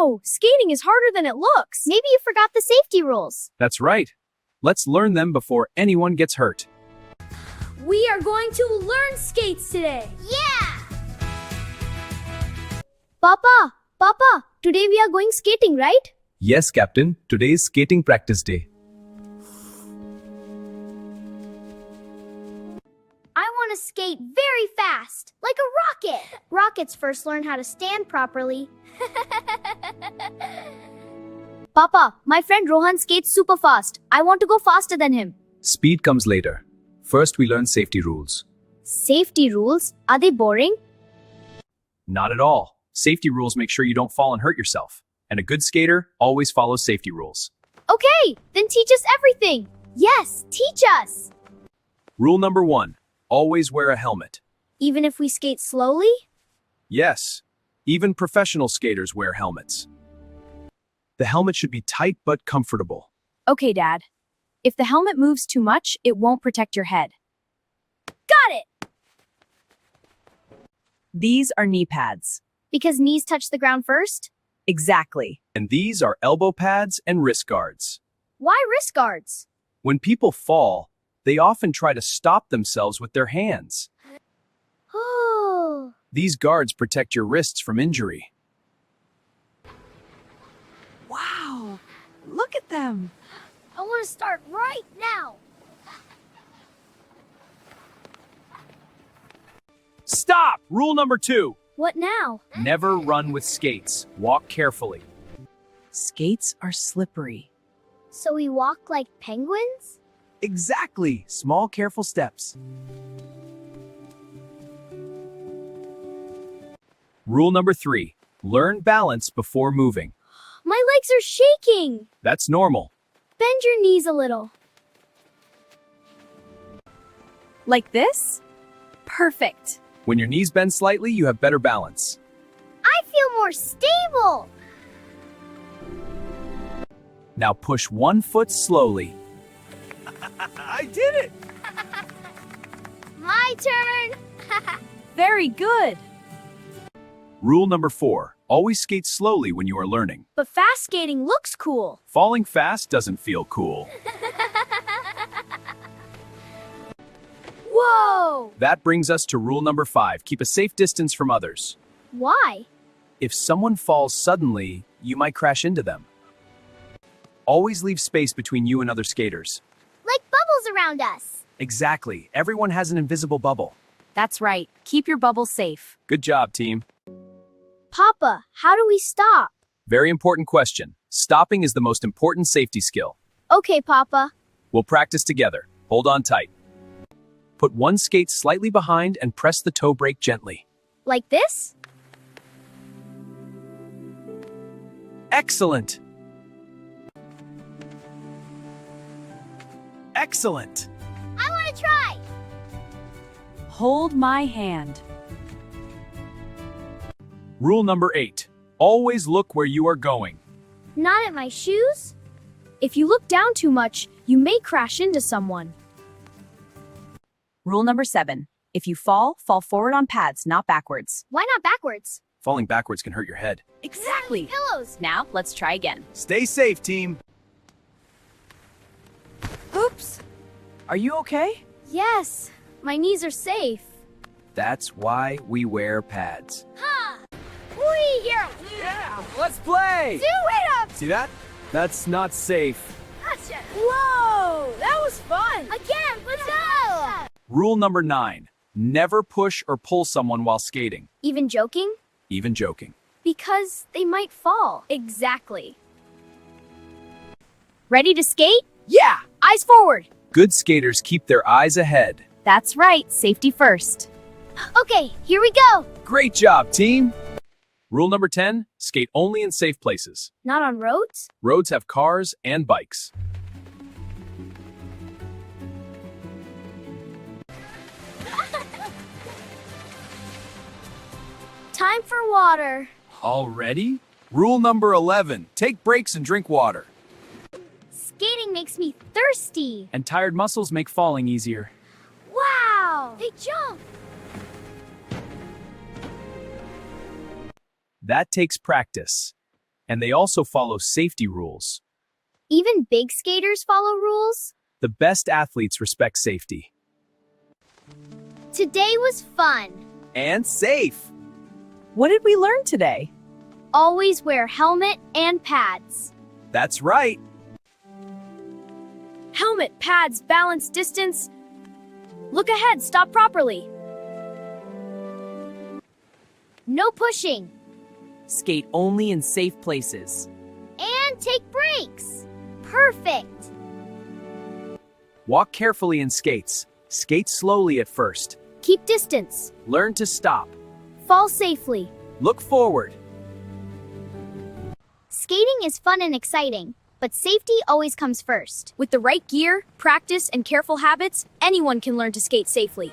Whoa! Skating is harder than it looks. Maybe you forgot the safety rules. That's right. Let's learn them before anyone gets hurt. We are going to learn skates today. Yeah! Papa, today we are going skating, right? Yes, Captain. Today is skating practice day. I want to skate very fast, like a rocket. Rockets first learn how to stand properly. Papa, my friend Rohan skates super fast. I want to go faster than him. Speed comes later. First, we learn safety rules. Safety rules? Are they boring? Not at all. Safety rules make sure you don't fall and hurt yourself. And a good skater always follows safety rules. Okay, then teach us everything. Yes, teach us. Rule number 1. Always wear a helmet. Even if we skate slowly? Yes, even professional skaters wear helmets. The helmet should be tight but comfortable. Okay, Dad. If the helmet moves too much, it won't protect your head. Got it! These are knee pads. Because knees touch the ground first? Exactly. And these are elbow pads and wrist guards. Why wrist guards? When people fall, they often try to stop themselves with their hands. Oh. These guards protect your wrists from injury. Wow! Look at them! I want to start right now. Stop! Rule number 2. What now? Never run with skates. Walk carefully. Skates are slippery. So we walk like penguins? Exactly. Small, careful steps. Rule number 3. Learn balance before moving. My legs are shaking. That's normal. Bend your knees a little. Like this? Perfect. When your knees bend slightly, you have better balance. I feel more stable. Now push one foot slowly. I did it! My turn. Very good. Rule number 4. Always skate slowly when you are learning. But fast skating looks cool. Falling fast doesn't feel cool. Whoa! That brings us to rule number 5. Keep a safe distance from others. Why? If someone falls suddenly, you might crash into them. Always leave space between you and other skaters. Like bubbles around us. Exactly. Everyone has an invisible bubble. That's right. Keep your bubble safe. Good job, team. Papa, how do we stop? Very important question. Stopping is the most important safety skill. Okay, Papa. We'll practice together. Hold on tight. Put one skate slightly behind and press the toe brake gently. Like this? Excellent! Excellent! I want to try. Hold my hand. Rule number 8. Always look where you are going. Not at my shoes? If you look down too much, you may crash into someone. Rule number 7. If you fall, fall forward on pads, not backwards. Why not backwards? Falling backwards can hurt your head. Exactly. Pillows. Now, let's try again. Stay safe, team. Oops. Are you okay? Yes, my knees are safe. That's why we wear pads. Ha! Whee, here. Yeah, let's play! Do it up. See that? That's not safe. Gotcha. Whoa! That was fun! Again, let's go. Rule number 9. Never push or pull someone while skating. Even joking? Even joking. Because they might fall. Exactly. Ready to skate? Yeah! Eyes forward! Good skaters keep their eyes ahead. That's right, safety first. Okay, here we go. Great job, team! Rule number 10. Skate only in safe places. Not on roads? Roads have cars and bikes. Time for water. Already? Rule number 11. Take breaks and drink water. Skating makes me thirsty. And tired muscles make falling easier. Wow! They jump. That takes practice. And they also follow safety rules. Even big skaters follow rules? The best athletes respect safety. Today was fun. And safe. What did we learn today? Always wear helmet and pads. That's right. Helmet, pads, balance, distance. Look ahead, stop properly. No pushing. Skate only in safe places. And take breaks. Perfect. Walk carefully in skates. Skate slowly at first. Keep distance. Learn to stop. Fall safely. Look forward. Skating is fun and exciting, but safety always comes first. With the right gear, practice, and careful habits, anyone can learn to skate safely.